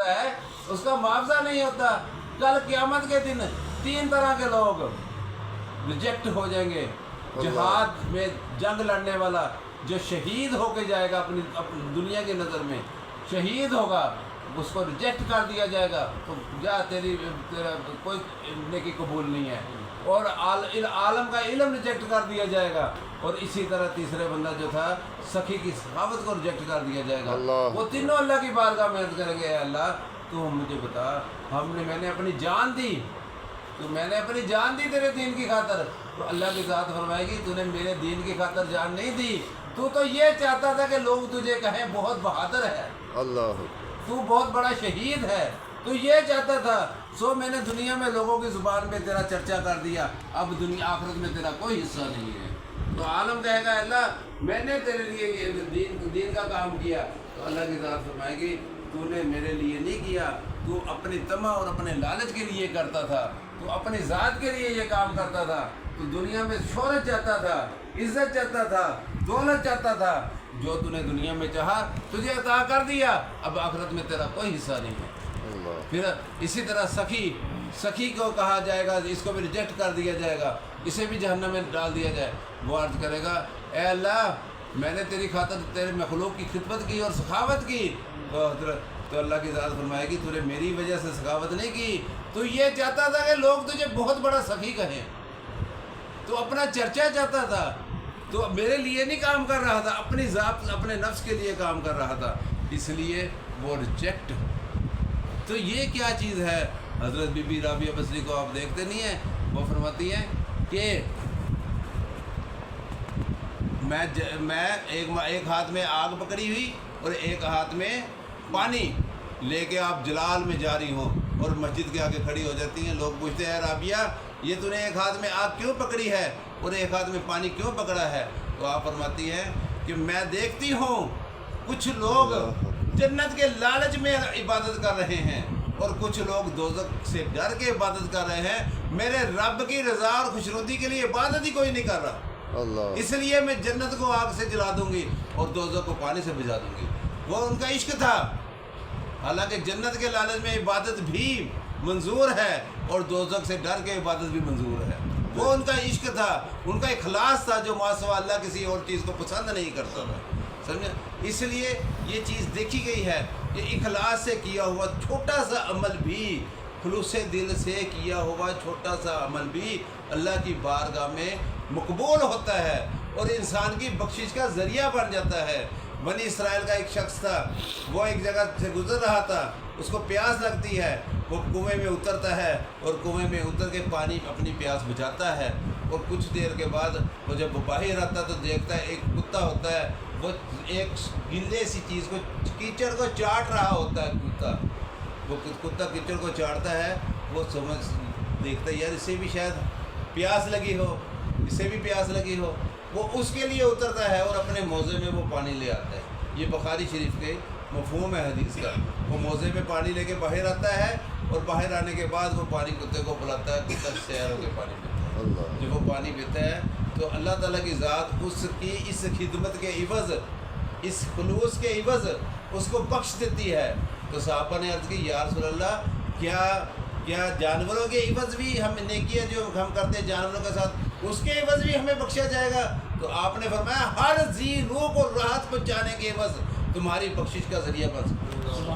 کرتا है उसका मुआवजा नहीं होता। कल क़यामत के दिन 3 तरह के लोग रिजेक्ट हो जाएंगे। जिहाद में जंग लड़ने वाला जो शहीद होके जाएगा अपनी दुनिया की नज़र में शहीद होगा, उसको रिजेक्ट कर दिया जाएगा, तो जा तेरा कोई नेकी कबूल नहीं है। और आलम का इल्म रिजेक्ट कर दिया जाएगा। और इसी तरह तीसरे बंदा जो था सखी की सखावत को रिजेक्ट कर दिया जाएगा। वो तीनों अल्लाह की बारगाह में अर्ज़ करेंगे, अल्लाह तू मुझे बता, मैंने अपनी जान दी, तो मैंने अपनी जान दी तेरे दीन की खातर। तो अल्लाह की ज़ात फरमाएगी तूने मेरे दीन की खातर जान नहीं दी, तू तो ये चाहता था कि लोग तुझे कहें बहुत बहादुर है, अल्लाह, तू बहुत बड़ा शहीद है, तू ये चाहता था। सो मैंने दुनिया में लोगों की ज़ुबान में तेरा चर्चा कर दिया, अब दुनिया आखिरत में तेरा कोई हिस्सा नहीं है। तो आलम कहेगा अल्लाह मैंने तेरे लिए ये दीन का काम किया। तो अल्लाह की ज़ात फरमाएगी तूने मेरे लिए नहीं किया, तू अपनी तमा और अपने लालच के लिए करता था, तू अपनी ज़ात के लिए ये काम करता था, तू दुनिया में शोहरत चाहता था, इज्जत चाहता था, दौलत चाहता था। जो तूने दुनिया में चाहा तुझे अता कर दिया, अब आखिरत में तेरा कोई हिस्सा नहीं है। फिर इसी तरह सखी को कहा जाएगा, इसको भी रिजेक्ट कर दिया जाएगा, इसे भी जहन्नम में डाल दिया जाए। वो अर्ज़ करेगा ए अल्लाह मैंने तेरी खातिर तेरे मखलूक की खिदमत की और सखावत की। तो अल्लाह की ज़ात फरमाएगी तूने मेरी वजह से सखावत नहीं की, तू ये चाहता था कि लोग तुझे बहुत बड़ा सखी कहें, तो अपना चर्चा चाहता था, तो मेरे लिए नहीं काम कर रहा था, अपनी ज़ात अपने नफ्स के लिए काम कर रहा था, इसलिए वो रिजेक्ट। तो ये क्या चीज़ है? हज़रत बीबी राबिया बसरी को आप देखते नहीं हैं, वो फरमाती हैं कि मैं एक हाथ में आग पकड़ी हुई और एक हाथ में पानी लेके आप जलाल में जा रही हो और मस्जिद के आगे खड़ी हो जाती हैं। लोग पूछते हैं राबिया ये तूने एक हाथ में आग क्यों पकड़ी है और एक हाथ में पानी क्यों पकड़ा है? तो आप फरमाती हैं कि मैं देखती हूँ कुछ लोग जन्नत के लालच में इबादत कर रहे हैं और कुछ लोग दोज़ख से डर के इबादत कर रहे हैं। मेरे रब की रज़ा और खुशनुदी के लिए इबादत ही कोई नहीं कर रहा, अल्लाह, इसलिए मैं जन्नत को आग से जला दूंगी और दोज़ख को पानी से बुझा दूंगी। वो उनका इश्क था। हालांकि जन्नत के लालच में इबादत भी मंजूर है और दोज़ख से डर के इबादत भी मंजूर है। वो उनका इश्क था, उनका इखलास था जो माशा अल्लाह किसी और चीज़ को पसंद नहीं करता था। समझे? इसलिए ये चीज़ देखी गई है कि इखलास से किया हुआ छोटा सा अमल भी, खुलूस दिल से किया हुआ छोटा सा अमल भी अल्लाह की बारगाह में मकबूल होता है और इंसान की बख्शिश का ज़रिया बन जाता है। बनी इसराइल का एक शख्स था, वो एक जगह से गुजर रहा था, उसको प्यास लगती है, वो कुएं में उतरता है और कुएं में उतर के पानी अपनी प्यास बुझाता है। और कुछ देर के बाद वो जब बाहर आता तो देखता है एक कुत्ता होता है, वो एक गिल्ले सी चीज़ को, कीचड़ को चाट रहा होता है कुत्ता। वो कुत्ता कीचड़ को चाटता है, वो समझ देखता है यार इससे भी शायद प्यास लगी हो, इससे भी प्यास लगी हो। वो उसके लिए उतरता है और अपने मोज़े में वो पानी ले आता है। ये बुखारी शरीफ के मफ़हूम है हदीस का। वो मोज़े में पानी लेके बाहर आता है और बाहर आने के बाद वो पानी कुत्ते को पिलाता है, कुत्ता सैर होकर पानी पीता है। जब वो पानी पीता है तो अल्लाह ताला की ज़ात उसकी इस खिदमत के इवज़, इस खुलूस के इवज़ उसको बख्श देती है। तो सहाबा ने अर्ज़ की या रसूल अल्लाह क्या जानवरों के इवज़ भी हम नेकियां जो हम करते हैं जानवरों के साथ उसके इवज़ भी हमें बख्शा जाएगा? तो आपने फरमाया हर जी रूह को राहत पहुँचाने के इवज़ तुम्हारी बख्शिश का ज़रिया बन सकता है।